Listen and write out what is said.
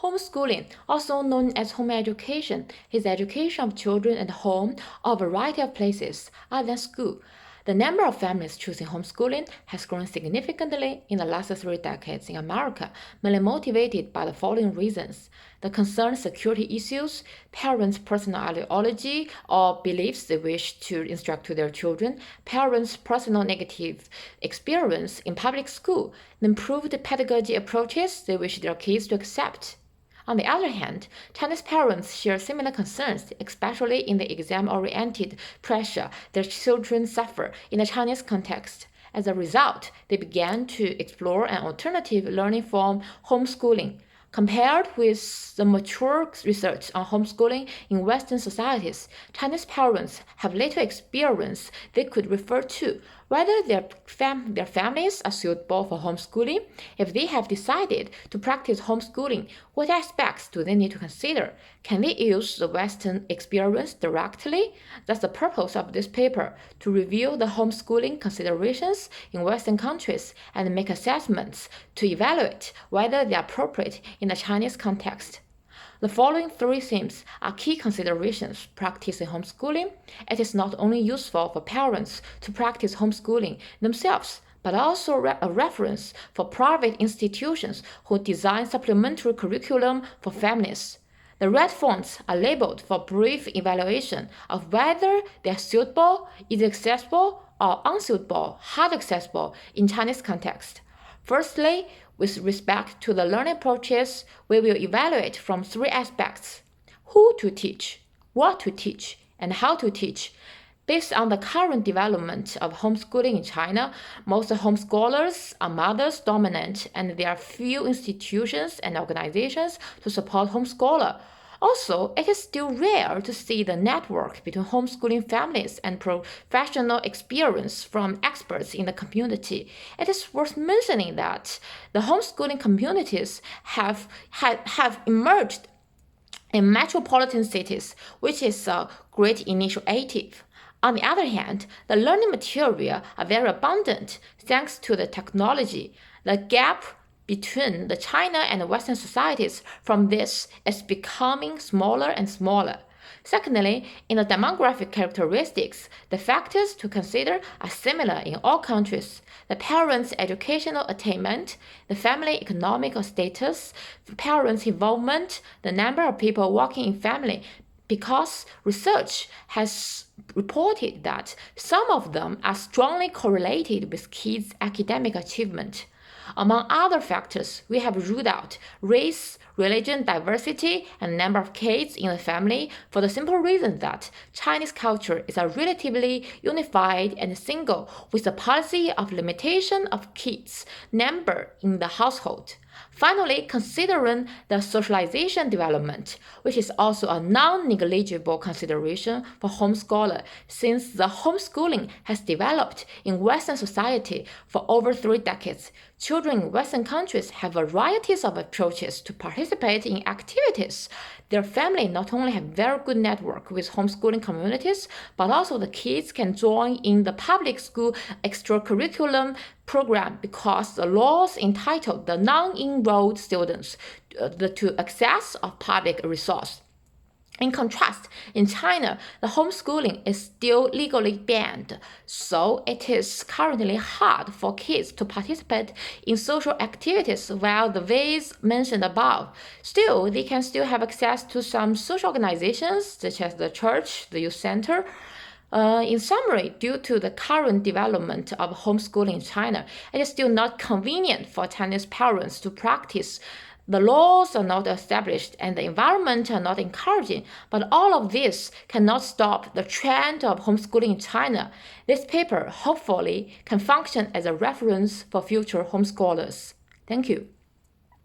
Homeschooling, also known as home education, is the education of children at home or a variety of places other than school. The number of families choosing homeschooling has grown significantly in the last 3 decades in America, mainly motivated by the following reasons. The concerned security issues, parents' personal ideology or beliefs they wish to instruct to their children, parents' personal negative experience in public school, the improved pedagogy approaches they wish their kids to accept. On the other hand, Chinese parents share similar concerns, especially in the exam-oriented pressure their children suffer in the Chinese context. As a result, they began to explore an alternative learning form, homeschooling. Compared with the mature research on homeschooling in Western societies, Chinese parents have little experience they could refer to. Whether their families are suitable for homeschooling, if they have decided to practice homeschooling, what aspects do they need to consider? Can they use the Western experience directly? That's the purpose of this paper, to review the homeschooling considerations in Western countries and make assessments to evaluate whether they are appropriate in the Chinese context. The following 3 themes are key considerations practicing homeschooling. It is not only useful for parents to practice homeschooling themselves, but also a reference for private institutions who design supplementary curriculum for families. The red fonts are labeled for brief evaluation of whether they are suitable, easy accessible, or unsuitable, hard accessible in Chinese context. Firstly, with respect to the learning approaches, we will evaluate from 3 aspects: who to teach, what to teach, and how to teach. Based on the current development of homeschooling in China, most homeschoolers are mothers dominant, and there are few institutions and organizations to support homeschooler. Also, it is still rare to see the network between homeschooling families and professional experience from experts in the community. It is worth mentioning that the homeschooling communities have emerged in metropolitan cities, which is a great initiative. On the other hand, the learning material are very abundant thanks to the technology. The gap between the China and the Western societies from this is becoming smaller and smaller. Secondly, in the demographic characteristics, the factors to consider are similar in all countries. The parents' educational attainment, the family economic status, the parents' involvement, the number of people working in family, because research has reported that some of them are strongly correlated with kids' academic achievement. Among other factors, we have ruled out race, religion, diversity, and number of kids in the family for the simple reason that Chinese culture is a relatively unified and single, with a policy of limitation of kids' number in the household. Finally, considering the socialization development, which is also a non-negligible consideration for homeschooler, since the homeschooling has developed in Western society for over 3 decades. Children in Western countries have varieties of approaches to participate in activities. Their family not only have very good network with homeschooling communities, but also the kids can join in the public school extracurriculum program because the laws entitled the non-enrolled students to access of public resource. In contrast, in China, the homeschooling is still legally banned, so it is currently hard for kids to participate in social activities while the ways mentioned above. Still, they can still have access to some social organizations such as the church, the youth center. In summary, due to the current development of homeschooling in China, it is still not convenient for Chinese parents to practice. The laws are not established and the environment are not encouraging, but all of this cannot stop the trend of homeschooling in China. This paper hopefully can function as a reference for future homeschoolers. Thank you.